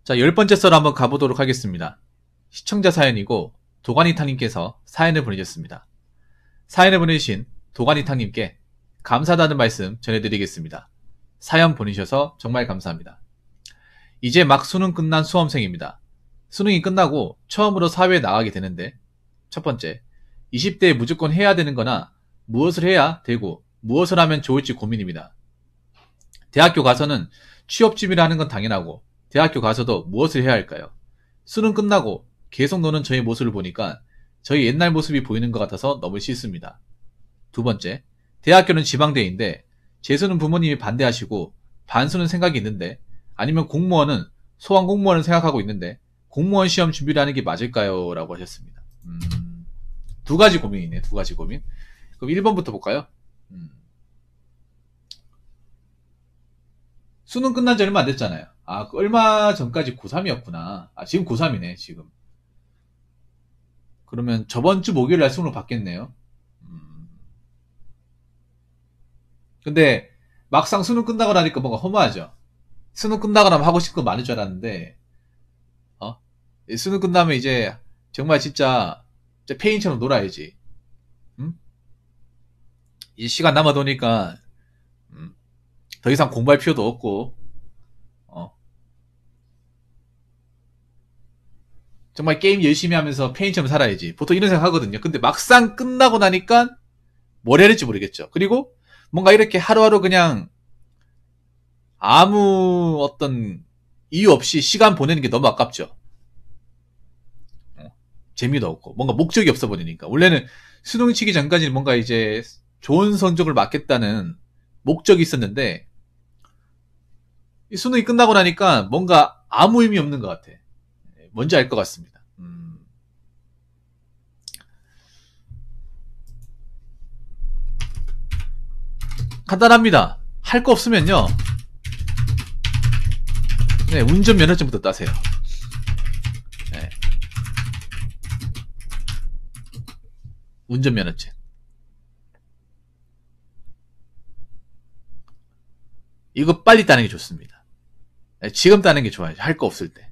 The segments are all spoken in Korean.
자, 10번째 썰 한번 가보도록 하겠습니다. 시청자 사연이고 도가니탕님께서 사연을 보내주셨습니다. 사연을 보내주신 도가니탕님께 감사하다는 말씀 전해드리겠습니다. 사연 보내주셔서 정말 감사합니다. 이제 막 수능 끝난 수험생입니다. 수능이 끝나고 처음으로 사회에 나가게 되는데, 첫 번째, 20대에 무조건 해야 되는 거나 무엇을 해야 되고 무엇을 하면 좋을지 고민입니다. 대학교 가서는 취업 준비를 하는 건 당연하고 대학교 가서도 무엇을 해야 할까요? 수능 끝나고 계속 노는 저의 모습을 보니까 저희 옛날 모습이 보이는 것 같아서 너무 싫습니다. 두 번째, 대학교는 지방대인데 재수는 부모님이 반대하시고 반수는 생각이 있는데, 아니면 공무원은 소방 공무원을 생각하고 있는데 공무원 시험 준비를 하는 게 맞을까요? 라고 하셨습니다. 두 가지 고민이네. 두 가지 고민. 그럼 1번부터 볼까요? 수능 끝난 지 얼마 안 됐잖아요. 아, 얼마 전까지 고3이었구나. 아, 지금 고3이네, 지금. 그러면 저번 주 목요일 날 수능을 받겠네요. 근데 막상 수능 끝나고 나니까 뭔가 허무하죠. 수능 끝나고 나면 하고 싶은 거 많을 줄 알았는데, 수능 끝나면 이제 정말 진짜 페인처럼 놀아야지. 이 시간 남아도니까 더 이상 공부할 필요도 없고, 정말 게임 열심히 하면서 페인처럼 살아야지. 보통 이런 생각 하거든요. 근데 막상 끝나고 나니까 뭘 해야 될지 모르겠죠. 그리고 뭔가 이렇게 하루하루 그냥 아무 어떤 이유 없이 시간 보내는 게 너무 아깝죠. 재미도 없고 뭔가 목적이 없어 버리니까. 원래는 수능 치기 전까지는 뭔가 이제 좋은 성적을 맞겠다는 목적이 있었는데, 이 수능이 끝나고 나니까 뭔가 아무 의미 없는 것 같아. 뭔지 알 것 같습니다. 간단합니다. 할 거 없으면요, 네, 운전면허증부터 따세요. 네. 운전면허증. 이거 빨리 따는 게 좋습니다. 네, 지금 따는 게 좋아요. 할 거 없을 때.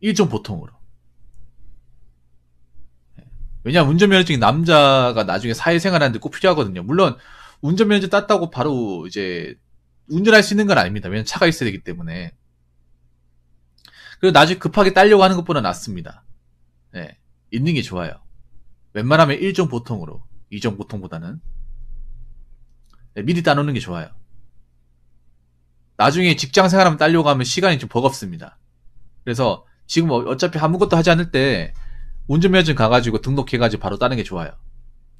일종 보통으로. 왜냐하면 운전면허증이 남자가 나중에 사회생활 하는데 꼭 필요하거든요. 물론 운전면허증 땄다고 바로 이제 운전할 수 있는 건 아닙니다. 왜냐면 차가 있어야 되기 때문에. 그리고 나중에 급하게 따려고 하는 것보다 낫습니다. 네, 있는 게 좋아요. 웬만하면 일종 보통으로, 이종 보통보다는. 네, 미리 따놓는 게 좋아요. 나중에 직장 생활하면 따려고 하면 시간이 좀 버겁습니다. 그래서 지금 어차피 아무것도 하지 않을 때 운전면허증 가가지고 등록해가지고 바로 따는 게 좋아요.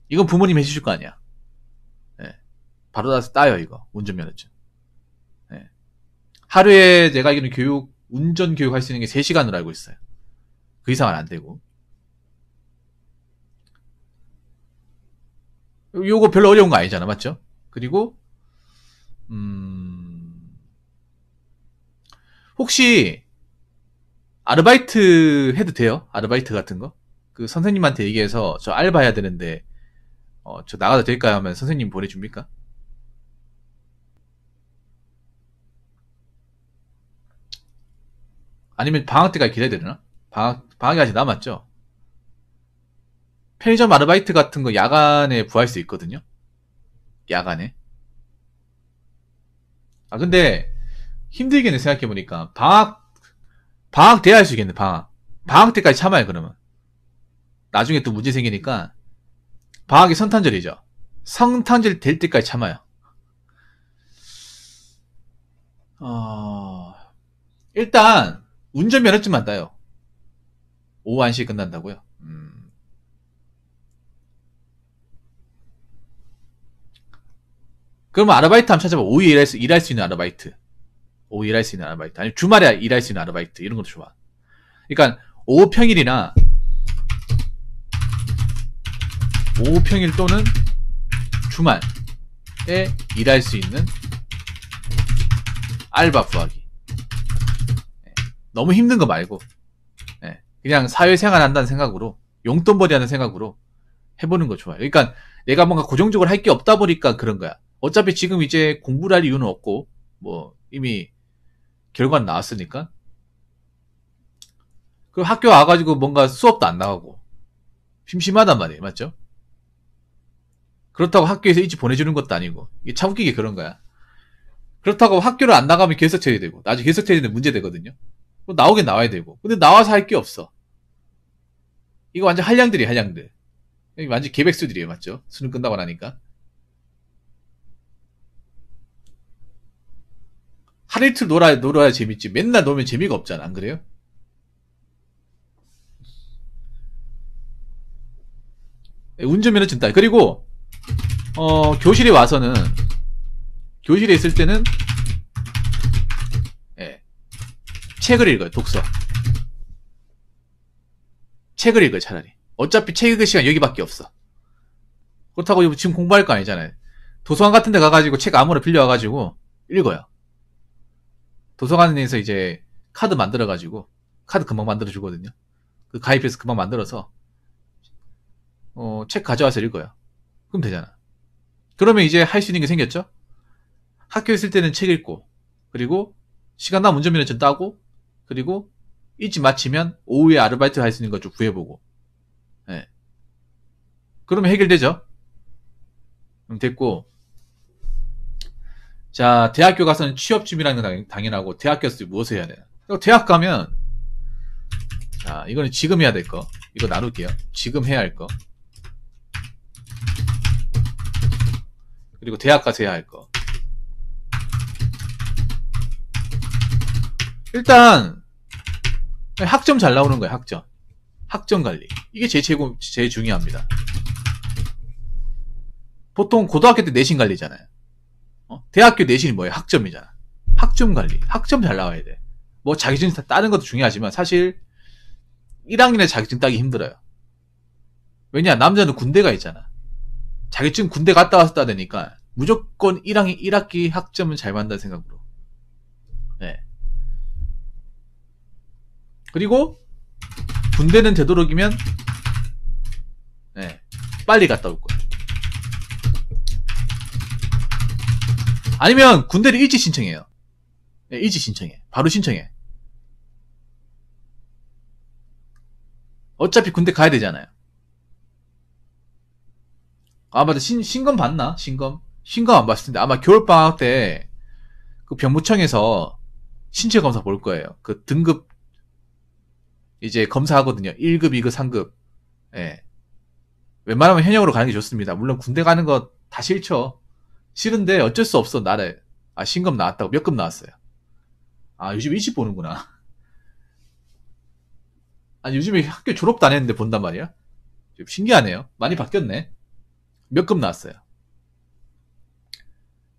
이건 부모님이 해주실 거 아니야. 네, 바로 따요, 이거. 운전면허증. 네. 하루에 내가 알기로는 운전 교육 할 수 있는 게 3시간으로 알고 있어요. 그 이상은 안 되고. 요거 별로 어려운 거 아니잖아, 맞죠? 그리고 혹시 아르바이트 해도 돼요? 아르바이트 같은 거? 그 선생님한테 얘기해서 저 알바 해야 되는데 저 나가도 될까요? 하면 선생님 보내줍니까? 아니면 방학 때까지 기다려야 되나? 방학이 아직 남았죠? 편의점 아르바이트 같은 거 야간에 구할 수 있거든요? 야간에. 아, 근데 힘들겠네, 생각해보니까. 방학 돼야 할 수 있겠네, 방학. 방학 때까지 참아요, 그러면. 나중에 또 문제 생기니까. 방학이 성탄절이죠. 성탄절 될 때까지 참아요. 일단 운전면허증만 따요. 오후 1시에 끝난다고요? 그러면 아르바이트 한번 찾아봐. 오후 일할 수 있는 아르바이트. 오후 일할 수 있는 아르바이트. 아니, 주말에 일할 수 있는 아르바이트. 이런 것도 좋아. 그러니까 오후 평일이나 오후 평일 또는 주말에 일할 수 있는 알바 구하기. 너무 힘든 거 말고 그냥 사회생활 한다는 생각으로, 용돈벌이 하는 생각으로 해보는 거 좋아요. 그러니까 내가 뭔가 고정적으로 할 게 없다 보니까 그런 거야. 어차피 지금 이제 공부를 할 이유는 없고, 뭐 이미 결과는 나왔으니까. 그럼 학교 와가지고 뭔가 수업도 안 나가고 심심하단 말이에요. 맞죠? 그렇다고 학교에서 일찍 보내주는 것도 아니고 이게 참 웃기게 그런 거야. 그렇다고 학교를 안 나가면 계속 처리 되고 나중에 계속 처리되는 문제 되거든요. 나오긴 나와야 되고 근데 나와서 할 게 없어. 이거 완전 한량들이에요. 한량들. 완전 개백수들이에요. 맞죠? 수능 끝나고 나니까. 하루 이틀 놀아야 재밌지. 맨날 놀면 재미가 없잖아. 안 그래요? 운전면허 준다. 그리고 교실에 와서는 교실에 있을 때는 예, 책을 읽어요. 독서. 책을 읽어요. 차라리. 어차피 책 읽을 시간 여기밖에 없어. 그렇다고 지금 공부할 거 아니잖아요. 도서관 같은 데 가가지고 책 아무나 빌려와가지고 읽어요. 도서관에서 이제 카드 만들어가지고 카드 금방 만들어주거든요. 그 가입해서 금방 만들어서 책 가져와서 읽어요. 그럼 되잖아. 그러면 이제 할 수 있는 게 생겼죠? 학교에 있을 때는 책 읽고 그리고 시간 나면 운전면허 좀 따고 그리고 일찍 마치면 오후에 아르바이트 할 수 있는 거 좀 구해보고 네. 그러면 해결되죠? 됐고 자 대학교 가서는 취업 준비라는 건 당연하고 대학 가서 무엇을 해야 되나 대학 가면 자 이거는 지금 해야 될 거 이거 나눌게요. 지금 해야 할 거 그리고 대학 가서 해야 할 거. 일단 학점 잘 나오는 거예요. 학점 관리 이게 제일 중요합니다. 보통 고등학교 때 내신 관리잖아요. 대학교 내신이 뭐예요? 학점이잖아. 학점 관리 학점 잘 나와야 돼. 뭐 자격증 따는 것도 중요하지만 사실 1학년에 자격증 따기 힘들어요. 왜냐 남자는 군대가 있잖아. 자격증 군대 갔다 와서 따되니까 무조건 1학기 학점은 잘 받는다는 생각으로. 네. 그리고 군대는 되도록이면 네, 빨리 갔다 올 거야. 아니면 군대를 일찍 신청해요. 네, 일찍 신청해. 바로 신청해. 어차피 군대 가야 되잖아요. 아 맞다 신검 봤나? 신검 안 봤을 텐데 아마 겨울방학 때 그 병무청에서 신체 검사 볼 거예요. 그 등급 이제 검사하거든요. 1급, 2급, 3급. 예. 웬만하면 현역으로 가는 게 좋습니다. 물론 군대 가는 거 다 싫죠. 싫은데 어쩔 수 없어. 나를 신검 나왔다고 몇 급 나왔어요. 아 요즘 일찍 보는구나. 아니 요즘에 학교 졸업도 안 했는데 본단 말이야. 좀 신기하네요. 많이 바뀌었네. 몇 급 나왔어요.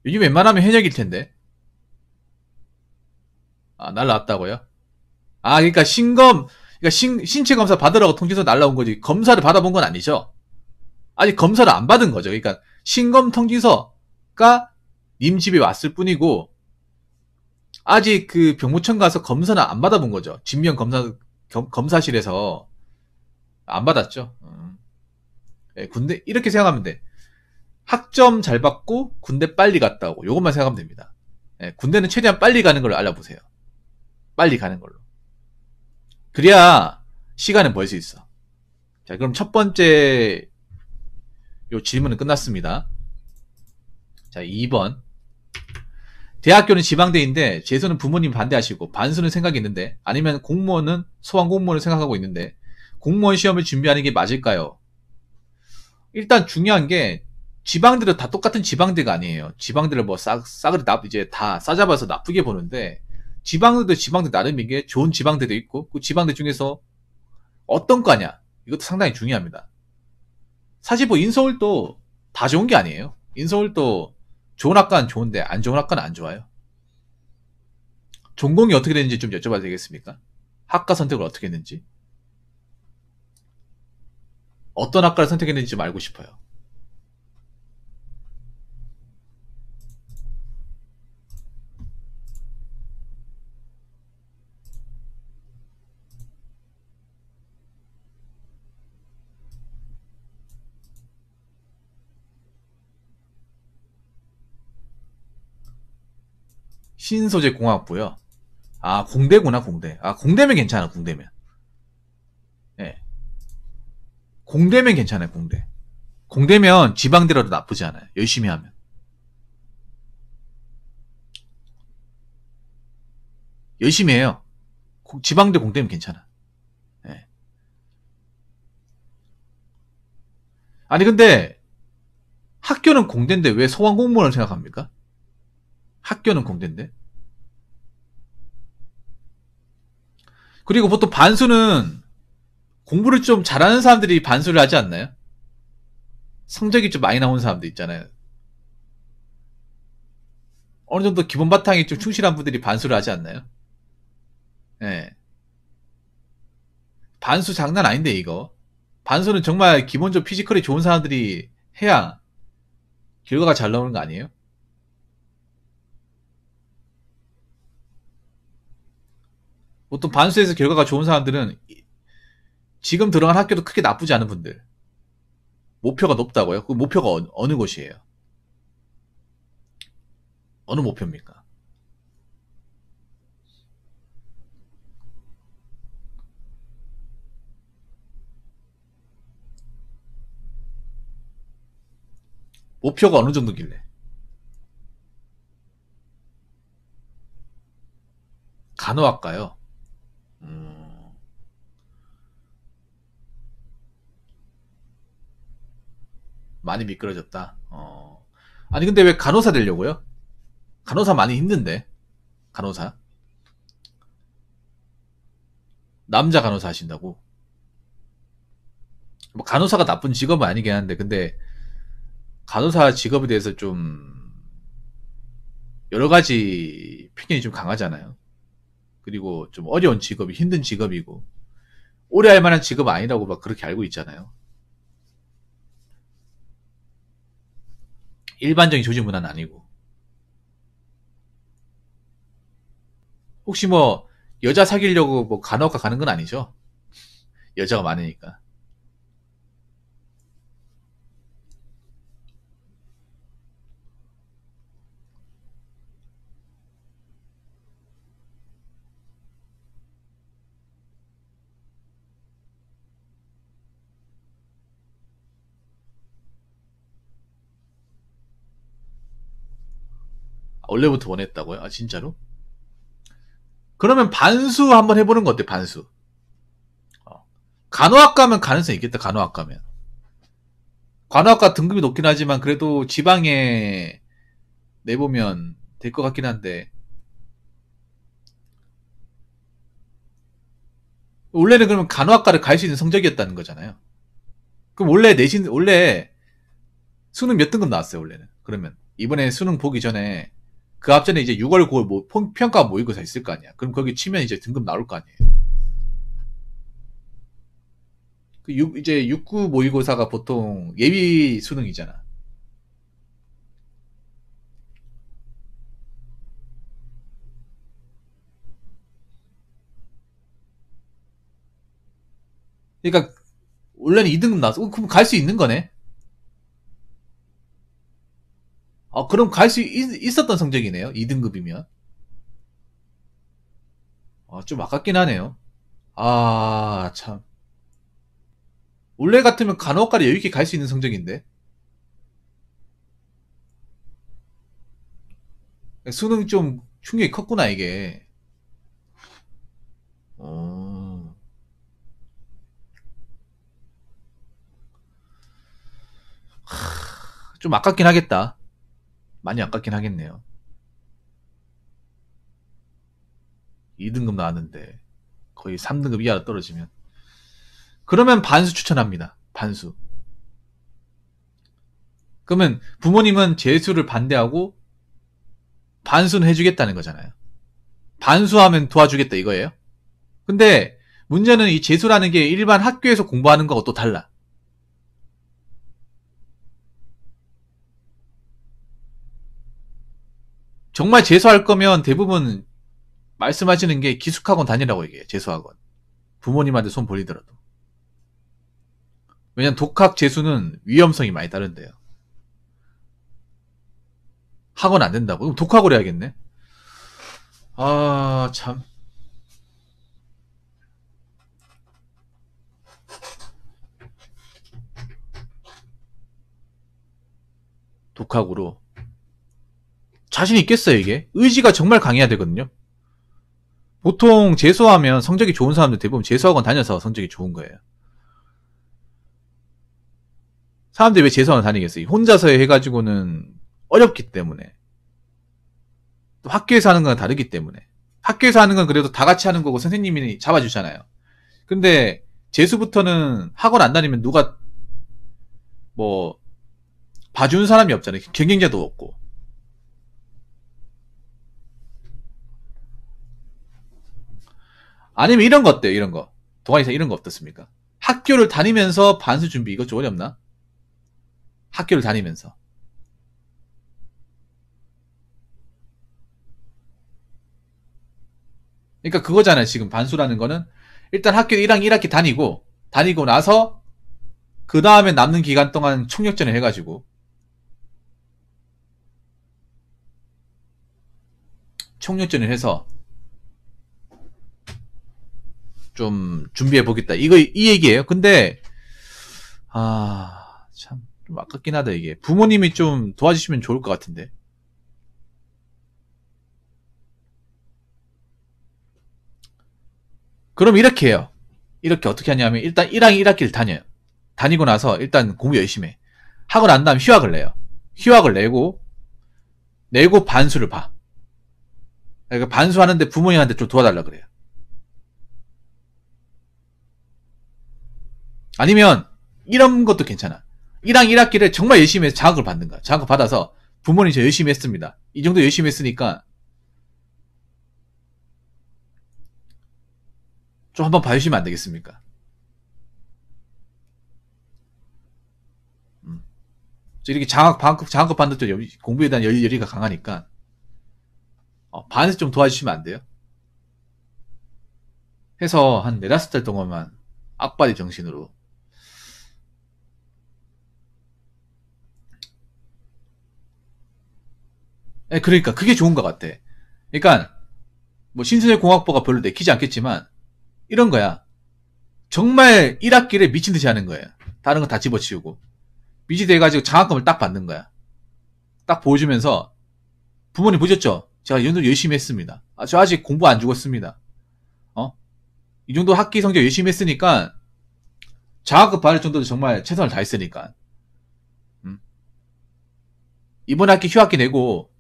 요즘 웬만하면 현역일 텐데. 아 날라왔다고요? 아 그러니까 신체 검사 받으라고 통지서 날라온 거지 검사를 받아본 건 아니죠. 아직 검사를 안 받은 거죠. 그러니까 신검 통지서가 님 집에 왔을 뿐이고 아직 그 병무청 가서 검사는 안 받아본 거죠. 진명 검사실에서 안 받았죠. 네, 군대 이렇게 생각하면 돼. 학점 잘 받고 군대 빨리 갔다 오고 요것만 생각하면 됩니다. 네, 군대는 최대한 빨리 가는 걸로 알아보세요. 빨리 가는 걸로. 그래야 시간을 벌 수 있어. 자, 그럼 첫 번째 요 질문은 끝났습니다. 자, 2번. 대학교는 지방대인데 재수는 부모님 반대하시고 반수는 생각이 있는데 아니면 공무원은 소방 공무원을 생각하고 있는데 공무원 시험을 준비하는 게 맞을까요? 일단 중요한 게 지방대도 다 똑같은 지방대가 아니에요. 지방대를 뭐 싸그리 이제 다 싸잡아서 나쁘게 보는데 지방대도 지방대 나름인 게 좋은 지방대도 있고 그 지방대 중에서 어떤 과냐 이것도 상당히 중요합니다. 사실 뭐 인서울도 다 좋은 게 아니에요. 인서울도 좋은 학과는 좋은데 안 좋은 학과는 안 좋아요. 전공이 어떻게 되는지 좀 여쭤봐도 되겠습니까? 학과 선택을 어떻게 했는지 어떤 학과를 선택했는지 좀 알고 싶어요. 신소재 공학부요. 아, 공대구나, 공대. 아, 공대면 괜찮아, 공대면. 예. 공대면 괜찮아요, 공대. 공대면 지방대라도 나쁘지 않아요. 열심히 하면. 열심히 해요. 지방대 공대면 괜찮아. 예. 아니, 근데 학교는 공대인데 왜 소방 공무원을 생각합니까? 학교는 공대인데. 그리고 보통 반수는 공부를 좀 잘하는 사람들이 반수를 하지 않나요? 성적이 좀 많이 나온 사람들 있잖아요. 어느 정도 기본 바탕이 좀 충실한 분들이 반수를 하지 않나요? 예. 반수 장난 아닌데, 이거. 반수는 정말 기본적으로 피지컬이 좋은 사람들이 해야 결과가 잘 나오는 거 아니에요? 보통 반수에서 결과가 좋은 사람들은 지금 들어간 학교도 크게 나쁘지 않은 분들. 목표가 높다고요? 그 목표가 어느 곳이에요? 어느 목표입니까? 목표가 어느 정도길래? 간호학과요. 음, 많이 미끄러졌다. 아니, 근데 왜 간호사 되려고요? 간호사 많이 힘든데. 간호사. 남자 간호사 하신다고. 뭐 간호사가 나쁜 직업은 아니긴 한데, 근데 간호사 직업에 대해서 좀 여러 가지 편견이 좀 강하잖아요. 그리고 좀 어려운 직업이 힘든 직업이고 오래 할 만한 직업은 아니라고 막 그렇게 알고 있잖아요. 일반적인 조직 문화는 아니고. 혹시 뭐 여자 사귀려고 뭐 간호학과 가는 건 아니죠? 여자가 많으니까. 원래부터 원했다고요? 아, 진짜로? 그러면 반수 한번 해보는 거 어때? 반수. 어. 간호학과면 가능성이 있겠다. 간호학과면. 간호학과 등급이 높긴 하지만 그래도 지방에 내보면 될 것 같긴 한데 원래는 그러면 간호학과를 갈 수 있는 성적이었다는 거잖아요. 그럼 원래 수능 몇 등급 나왔어요, 원래는. 그러면 이번에 수능 보기 전에 그 앞전에 이제 6월 9월 뭐 평가 모의고사 있을 거 아니야. 그럼 거기 치면 이제 등급 나올 거 아니에요. 이제 6구 모의고사가 보통 예비 수능이잖아. 그러니까 원래는 2등급 나왔어. 그럼 갈 수 있는 거네. 그럼 갈 수 있었던 성적이네요. 2등급이면. 좀 아깝긴 하네요. 아, 참. 원래 같으면 간호학과를 여유있게 갈 수 있는 성적인데. 수능 좀 충격이 컸구나, 이게. 어, 좀 아깝긴 하겠다. 많이 아깝긴 하겠네요. 2등급 나왔는데 거의 3등급 이하로 떨어지면. 그러면 반수 추천합니다. 반수. 그러면 부모님은 재수를 반대하고 반수는 해주겠다는 거잖아요. 반수하면 도와주겠다 이거예요. 근데 문제는 이 재수라는 게 일반 학교에서 공부하는 거하고 또 달라. 정말 재수할 거면 대부분 말씀하시는 게 기숙학원 다니라고 얘기해요. 재수학원. 부모님한테 손 벌리더라도. 왜냐면 독학 재수는 위험성이 많이 다른데요. 학원 안 된다고? 그럼 독학을 해야겠네. 아, 참. 독학으로. 자신 있겠어요, 이게? 의지가 정말 강해야 되거든요. 보통 재수하면 성적이 좋은 사람들 대부분 재수학원 다녀서 성적이 좋은 거예요. 사람들이 왜 재수학원 다니겠어요? 혼자서 해가지고는 어렵기 때문에. 또 학교에서 하는 건 다르기 때문에. 학교에서 하는 건 그래도 다 같이 하는 거고 선생님이 잡아주잖아요. 근데 재수부터는 학원 안 다니면 누가 뭐 봐주는 사람이 없잖아요. 경쟁자도 없고. 아니면 이런 거 어때요? 이런 거. 동아리에서 이런 거 어떻습니까? 학교를 다니면서 반수 준비. 이거 좀 어렵나? 학교를 다니면서. 그러니까 그거잖아요. 지금 반수라는 거는 일단 학교 1학기 1학기 다니고 나서 그 다음에 남는 기간 동안 총력전을 해가지고 총력전을 해서 좀 준비해 보겠다. 이 얘기예요. 근데 참 좀 아깝긴 하다. 이게 부모님이 좀 도와주시면 좋을 것 같은데. 그럼 이렇게 해요. 이렇게 어떻게 하냐면 일단 1학기 1학기를 다녀요. 다니고 나서 일단 공부 열심히 해. 하고 난 다음 휴학을 내요. 휴학을 내고 반수를 봐. 그러니까 반수하는데 부모님한테 좀 도와달라 그래요. 아니면 이런 것도 괜찮아. 1학기 1학기를 정말 열심히 해서 장학을 받는 거야. 장학을 받아서 부모님 저 열심히 했습니다. 이 정도 열심히 했으니까 좀 한번 봐주시면 안 되겠습니까? 이렇게 장학금 받는 또 공부에 대한 열의가 강하니까 반에서 좀 도와주시면 안 돼요? 해서 한 4-5달 동안만 악바리 정신으로 그러니까 그게 좋은 것 같아. 그러니까 뭐 신순회 공학부가 별로 내키지 않겠지만 이런 거야. 정말 1학기를 미친 듯이 하는 거예요. 다른 거 다 집어치우고 미지돼가지고 장학금을 딱 받는 거야. 딱 보여주면서 부모님 보셨죠? 제가 이 정도 열심히 했습니다. 저 아직 공부 안 죽었습니다. 이 정도 학기 성적 열심히 했으니까 장학금 받을 정도도 정말 최선을 다했으니까 이번 학기 휴학기 내고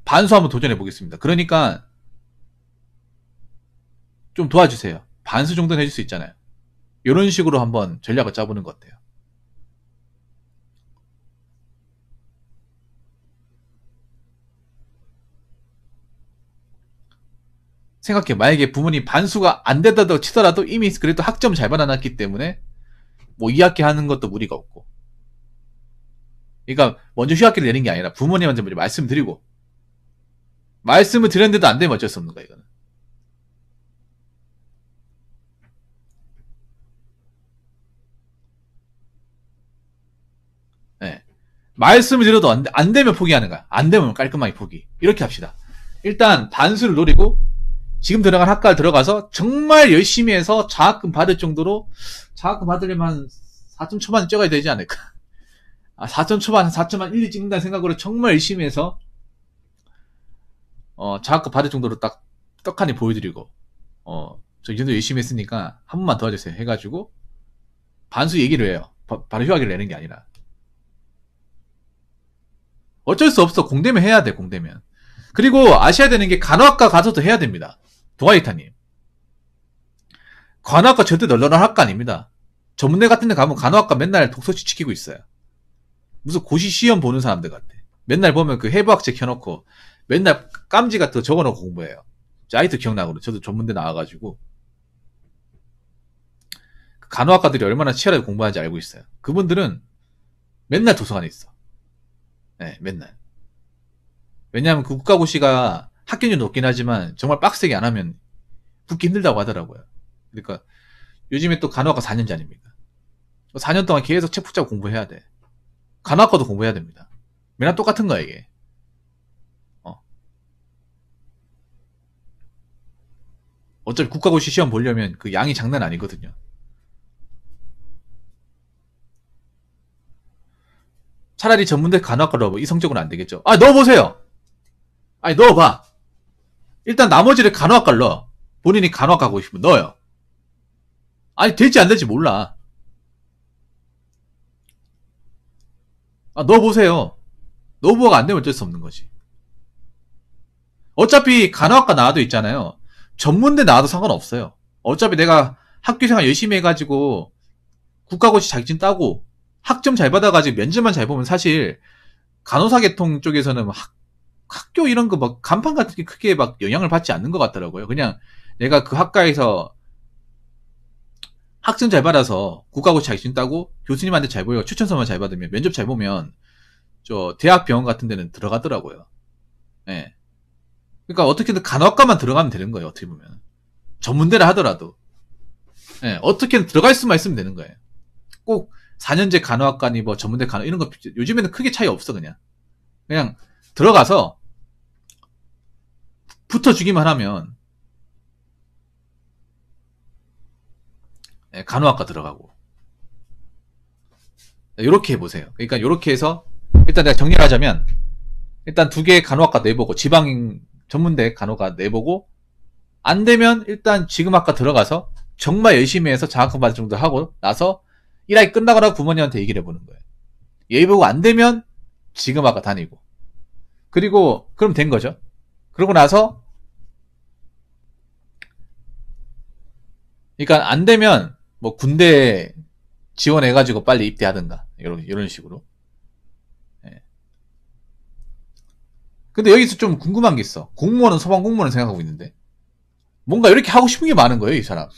반수 한번 도전해 보겠습니다. 그러니까 좀 도와주세요. 반수 정도는 해줄 수 있잖아요. 이런 식으로 한번 전략을 짜보는 것 같아요. 생각해. 만약에 부모님 반수가 안 된다고 치더라도 이미 그래도 학점 잘 받아놨기 때문에 뭐 2학기 하는 것도 무리가 없고. 그러니까 먼저 휴학기를 내는 게 아니라 부모님한테 먼저 말씀드리고 말씀을 드렸는데도 안 되면 어쩔 수 없는 거야 이거는. 네. 말씀을 드려도 안 되면 포기하는 거야. 안 되면 깔끔하게 포기. 이렇게 합시다. 일단 반수를 노리고 지금 들어간 학과를 들어가서 정말 열심히 해서 장학금 받을 정도로 장학금 받으려면 4점 초반 찍어야 되지 않을까. 4점 초반, 4점만 1, 2 찍는다는 생각으로 정말 열심히 해서 장학금 받을 정도로 딱 떡하니 보여드리고 저 이 정도 열심히 했으니까 한 번만 도와주세요 해가지고 반수 얘기를 해요. 바로 휴학을 내는 게 아니라. 어쩔 수 없어. 공대면 해야 돼. 공대면. 그리고 아셔야 되는 게 간호학과 가서도 해야 됩니다. 도가이타님. 간호학과 절대 널널한 학과 아닙니다. 전문대 같은 데 가면 간호학과 맨날 독서실 지키고 있어요. 무슨 고시 시험 보는 사람들 같아. 맨날 보면 그 해부학책 켜놓고 맨날 깜지 같은 거 적어놓고 공부해요. 아이도 기억나거든요. 저도 전문대 나와가지고 간호학과들이 얼마나 치열하게 공부하는지 알고 있어요. 그분들은 맨날 도서관에 있어. 네, 맨날. 왜냐하면 그 국가고시가 합격률이 높긴 하지만 정말 빡세게 안 하면 붙기 힘들다고 하더라고요. 그러니까 요즘에 또 간호학과 4년제 아닙니까? 4년 동안 계속 책 붙잡고 공부해야 돼. 간호학과도 공부해야 됩니다. 맨날 똑같은 거야 이게. 어차피 국가고시 시험 보려면 그 양이 장난 아니거든요. 차라리 전문대 간호학과로 넣어봐. 이 성적은 안 되겠죠. 아, 넣어보세요. 아니, 넣어봐. 일단 나머지를 간호학과를 넣어. 본인이 간호학과 가고 싶으면 넣어요. 아니, 될지 안 될지 몰라. 아, 넣어보세요. 넣어보가 안 되면 어쩔 수 없는 거지. 어차피 간호학과 나와도 있잖아요. 전문대 나와도 상관없어요. 어차피 내가 학교생활 열심히 해가지고 국가고시 자격증 따고 학점 잘 받아가지고 면접만 잘 보면 사실 간호사 계통 쪽에서는 학교 이런 거 막 간판 같은 게 크게 막 영향을 받지 않는 것 같더라고요. 그냥 내가 그 학과에서 학점 잘 받아서 국가고시 자격증 따고 교수님한테 잘 보여 추천서만 잘 받으면 면접 잘 보면 저 대학 병원 같은 데는 들어가더라고요. 예. 그러니까 어떻게든 간호학과만 들어가면 되는 거예요. 어떻게 보면 전문대를 하더라도 예, 어떻게든 들어갈 수만 있으면 되는 거예요. 꼭 4년제 간호학과니 뭐 전문대 간호 이런 거 요즘에는 크게 차이 없어. 그냥 들어가서 붙어주기만 하면 예, 간호학과 들어가고 이렇게 해보세요. 그러니까 이렇게 해서 일단 내가 정리를 하자면 일단 2개의 간호학과 내보고 지방 전문대 간호가 내보고 안 되면 일단 지금 학과 들어가서 정말 열심히 해서 장학금 받을 정도 하고 나서 1학기 끝나거나 부모님한테 얘기를 해보는 거예요. 예비 보고 안 되면 지금 학과 다니고 그리고 그럼 된 거죠. 그러고 나서 그러니까 안 되면 뭐 군대 지원해가지고 빨리 입대하든가 이런 식으로. 예. 근데 여기서 좀 궁금한 게 있어. 공무원은 소방 공무원을 생각하고 있는데 뭔가 이렇게 하고 싶은 게 많은 거예요, 이 사람.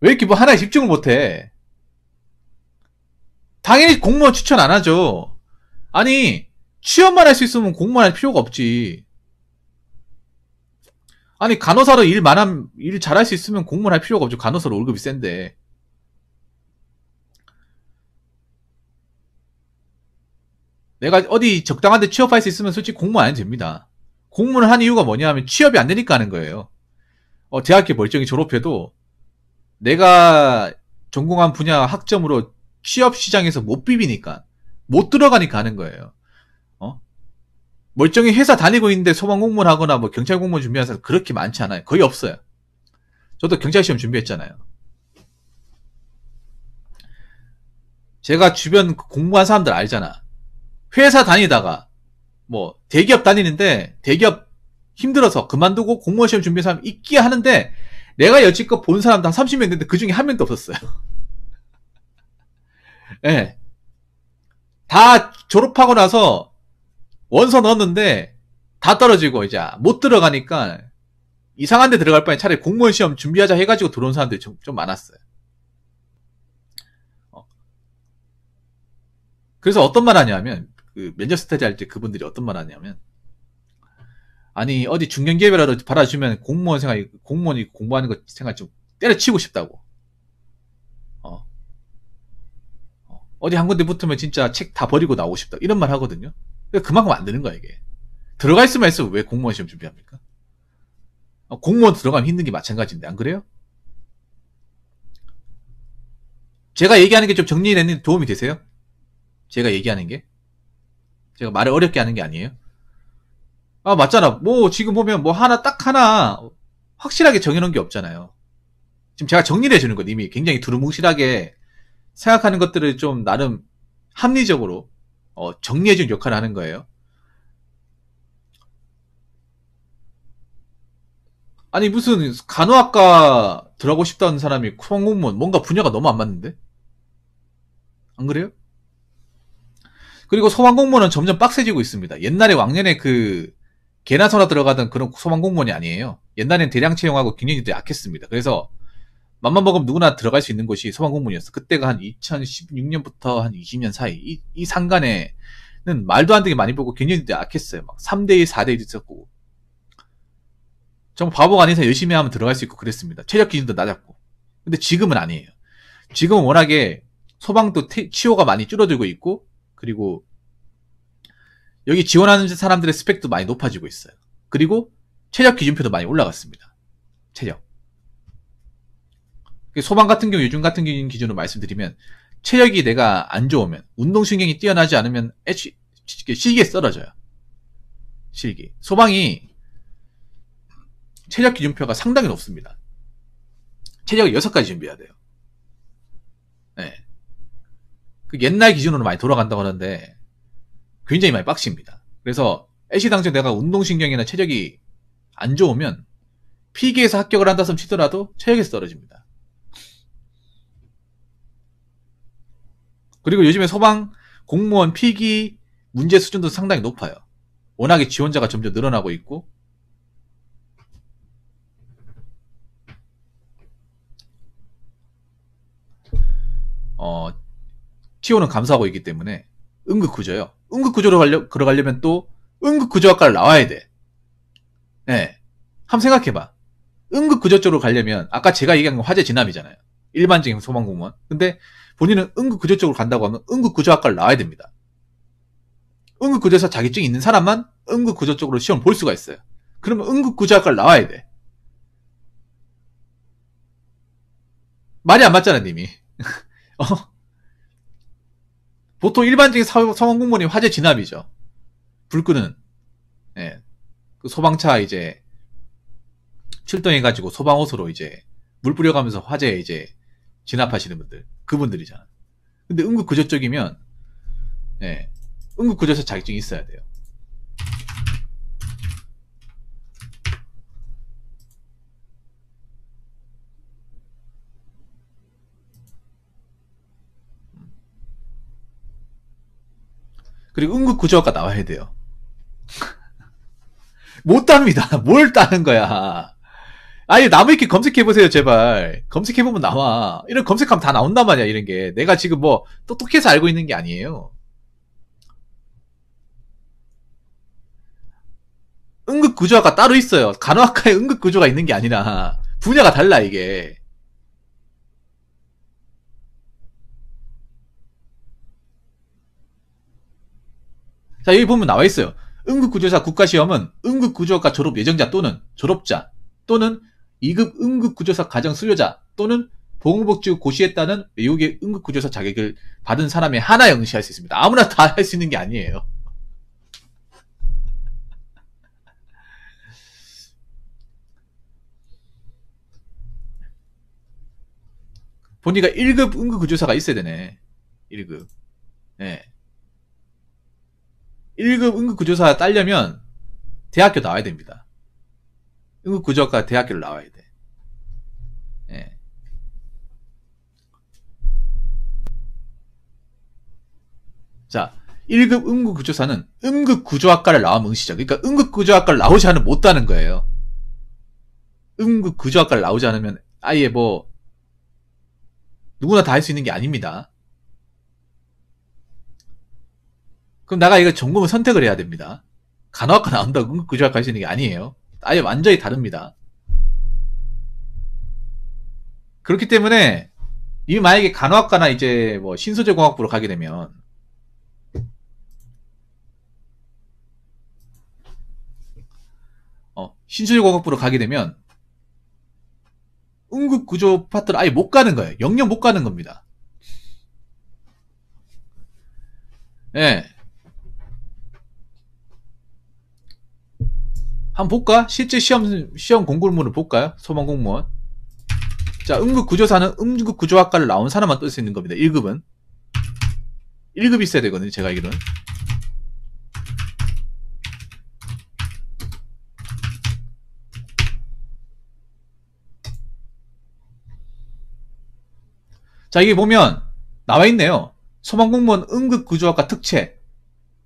왜 이렇게 뭐 하나에 집중을 못해? 당연히 공무원 추천 안 하죠. 아니 취업만 할 수 있으면 공무원 할 필요가 없지. 아니 간호사로 일 잘할 수 있으면 공무원 할 필요가 없죠. 간호사로 월급이 센데. 내가 어디 적당한 데 취업할 수 있으면 솔직히 공무원 안 해도 됩니다. 공무원을 한 이유가 뭐냐면 취업이 안 되니까 하는 거예요. 대학교 멀쩡히 졸업해도 내가 전공한 분야 학점으로 취업 시장에서 못 비비니까 못 들어가니까 하는 거예요. 멀쩡히 회사 다니고 있는데 소방공무원 하거나 뭐 경찰공무원 준비하는 사람 그렇게 많지 않아요. 거의 없어요. 저도 경찰시험 준비했잖아요. 제가 주변 공부한 사람들 알잖아. 회사 다니다가 뭐 대기업 다니는데 대기업 힘들어서 그만두고 공무원 시험 준비한 사람 있기 하는데 내가 여지껏 본 사람도 한 30명 있는데 그 중에 한 명도 없었어요. 예. 네. 다 졸업하고 나서 원서 넣었는데 다 떨어지고 이제 못 들어가니까 이상한 데 들어갈 바에 차라리 공무원 시험 준비하자 해가지고 들어온 사람들이 좀 많았어요. 그래서 어떤 말 하냐면 그 면접 스터디 할 때 그분들이 어떤 말 하냐면 아니 어디 중견기업이라도 받아주면 공무원이 공부하는 거 생각 좀 때려치고 싶다고. 어디 한 군데 붙으면 진짜 책 다 버리고 나오고 싶다 이런 말 하거든요. 그만큼 안 되는 거야 이게. 들어가 있으면 했으면 왜 공무원 시험 준비합니까? 공무원 들어가면 힘든 게 마찬가지인데 안 그래요? 제가 얘기하는 게 좀 정리되는 도움이 되세요? 제가 얘기하는 게? 제가 말을 어렵게 하는 게 아니에요? 맞잖아. 뭐 지금 보면 뭐 딱 하나 확실하게 정해놓은 게 없잖아요. 지금 제가 정리를 해주는 것 이미 굉장히 두루뭉실하게 생각하는 것들을 좀 나름 합리적으로 정리해준 역할을 하는 거예요. 아니 무슨 간호학과 들어가고 싶다는 사람이 소방공무원 뭔가 분야가 너무 안 맞는데? 안 그래요? 그리고 소방공무원은 점점 빡세지고 있습니다. 옛날에 왕년에 그 개나소나 들어가던 그런 소방공무원이 아니에요. 옛날엔 대량 채용하고 경쟁률도 약했습니다. 그래서 맘만 먹으면 누구나 들어갈 수 있는 곳이 소방공무원이었어. 그때가 한 2016년부터 한 20년 사이 이 상간에는 말도 안 되게 많이 보고 경쟁률도 약했어요. 막 3대1, 4대1도 있었고 정말 바보가 아닌 이상 열심히 하면 들어갈 수 있고 그랬습니다. 체력 기준도 낮았고. 근데 지금은 아니에요. 지금은 워낙에 소방도 치호가 많이 줄어들고 있고 그리고 여기 지원하는 사람들의 스펙도 많이 높아지고 있어요. 그리고 체력 기준표도 많이 올라갔습니다. 체력. 소방 같은 경우, 요즘 같은 경우 기준으로 말씀드리면, 체력이 내가 안 좋으면, 운동신경이 뛰어나지 않으면, 실기에 떨어져요. 실기. 소방이 체력 기준표가 상당히 높습니다. 체력을 6가지 준비해야 돼요. 네. 그 옛날 기준으로 많이 돌아간다고 하는데, 굉장히 많이 빡칩니다. 그래서, 애시당초 내가 운동신경이나 체력이 안 좋으면, 필기에서 합격을 한다 치더라도 체력에서 떨어집니다. 그리고 요즘에 소방 공무원 필기 문제 수준도 상당히 높아요. 워낙에 지원자가 점점 늘어나고 있고, 티오는 감사하고 있기 때문에 응급구조요. 응급구조로 들어가려면 또 응급구조학과를 나와야 돼. 네. 한번 생각해봐. 응급구조 쪽으로 가려면 아까 제가 얘기한 건 화재 진압이잖아요. 일반적인 소방공무원. 근데 본인은 응급구조 쪽으로 간다고 하면 응급구조학과를 나와야 됩니다. 응급구조사 자격증이 있는 사람만 응급구조 쪽으로 시험 볼 수가 있어요. 그러면 응급구조학과를 나와야 돼. 말이 안 맞잖아, 님이. 보통 일반적인 소방공무원이 화재 진압이죠. 불 끄는, 예. 그 소방차 이제, 출동해가지고 소방호수로 이제, 물 뿌려가면서 화재 이제, 진압하시는 분들. 그분들이잖아. 근데 응급구조 쪽이면, 예. 응급구조사 자격증이 있어야 돼요. 그리고 응급구조학과 나와야 돼요. 못 땁니다. 뭘 따는 거야. 아니, 나무위키 검색해보세요, 제발. 검색해보면 나와. 이런 검색하면 다 나온단 말이야, 이런 게. 내가 지금 뭐, 똑똑해서 알고 있는 게 아니에요. 응급구조학과 따로 있어요. 간호학과에 응급구조가 있는 게 아니라, 분야가 달라, 이게. 자, 여기 보면 나와 있어요. 응급구조사 국가시험은 응급구조학과 졸업 예정자 또는 졸업자 또는 2급 응급구조사 과정 수료자 또는 보건복지부 고시에 따른 외국의 응급구조사 자격을 받은 사람의 하나에 응시할 수 있습니다. 아무나 다 할 수 있는 게 아니에요. 보니까 1급 응급구조사가 있어야 되네. 1급. 네. 1급 응급구조사 따려면 대학교 나와야 됩니다. 응급구조학과 대학교를 나와야 돼. 네. 자, 1급 응급구조사는 응급구조학과를 나오면 응시죠. 그러니까 응급구조학과를 나오지 않으면 못 따는 거예요. 응급구조학과를 나오지 않으면 아예 뭐 누구나 다 할 수 있는 게 아닙니다. 그럼 내가 이거 전공을 선택을 해야 됩니다. 간호학과 나온다고 응급구조학과 할 수 있는 게 아니에요. 아예 완전히 다릅니다. 그렇기 때문에 이 만약에 간호학과나 이제 뭐 신소재공학부로 가게 되면 신소재공학부로 가게 되면 응급구조 파트를 아예 못 가는 거예요. 영영 못 가는 겁니다. 예. 네. 한번 볼까? 실제 시험 공고문을 볼까요? 소방공무원. 자, 응급구조사는 응급구조학과를 나온 사람만 뜰 수 있는 겁니다. 1급은. 1급이 있어야 되거든요, 제가 알기로는. 자, 이게 보면 나와 있네요. 소방공무원 응급구조학과 특채.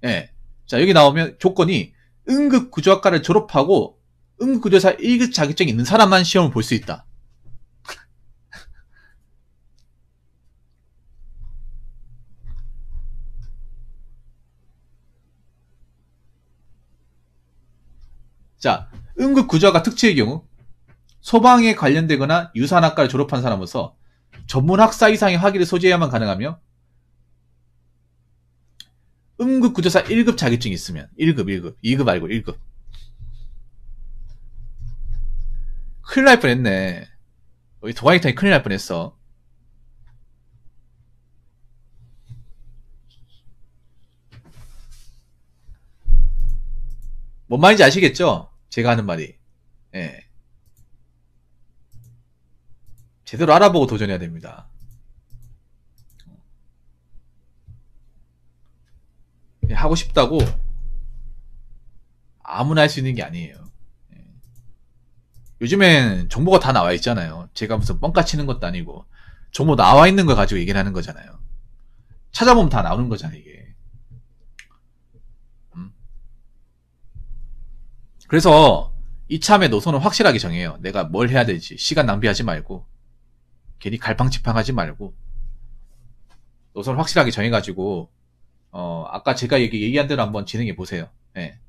예. 자, 여기 나오면 조건이 응급구조학과를 졸업하고 응급구조사 1급 자격증이 있는 사람만 시험을 볼 수 있다. 자, 응급구조학과 특채의 경우 소방에 관련되거나 유산학과를 졸업한 사람으로서 전문학사 이상의 학위를 소지해야만 가능하며 응급구조사 1급 자격증이 있으면 1급, 2급 말고 1급. 큰일 날 뻔했네. 우리 도가니탕이 큰일 날 뻔했어. 뭔 말인지 아시겠죠? 제가 하는 말이. 예. 제대로 알아보고 도전해야 됩니다. 예, 하고 싶다고 아무나 할 수 있는 게 아니에요. 예. 요즘엔 정보가 다 나와 있잖아요. 제가 무슨 뻥까 치는 것도 아니고 정보 나와 있는 거 가지고 얘기를 하는 거잖아요. 찾아보면 다 나오는 거잖아요, 이게. 음. 그래서 이참에 노선을 확실하게 정해요. 내가 뭘 해야 될지. 시간 낭비하지 말고 괜히 갈팡질팡하지 말고 노선을 확실하게 정해가지고 아까 제가 얘기한 대로 한번 진행해 보세요. 예.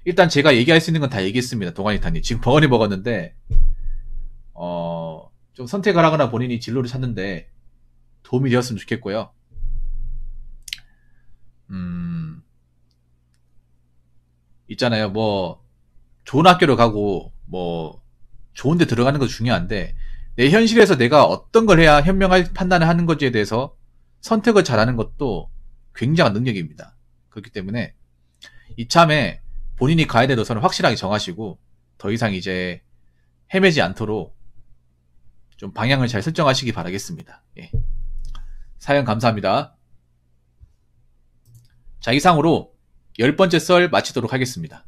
일단 제가 얘기할 수 있는 건 다 얘기했습니다. 도가니타님. 지금 버거니 먹었는데 좀 선택을 하거나 본인이 진로를 찾는데 도움이 되었으면 좋겠고요. 있잖아요. 뭐 좋은 학교를 가고 뭐 좋은 데 들어가는 것도 중요한데 내 현실에서 내가 어떤 걸 해야 현명한 판단을 하는 건지에 대해서 선택을 잘하는 것도 굉장한 능력입니다. 그렇기 때문에 이참에 본인이 가야 될 노선을 확실하게 정하시고 더 이상 이제 헤매지 않도록 좀 방향을 잘 설정하시기 바라겠습니다. 예. 사연 감사합니다. 자, 이상으로 10번째 썰 마치도록 하겠습니다.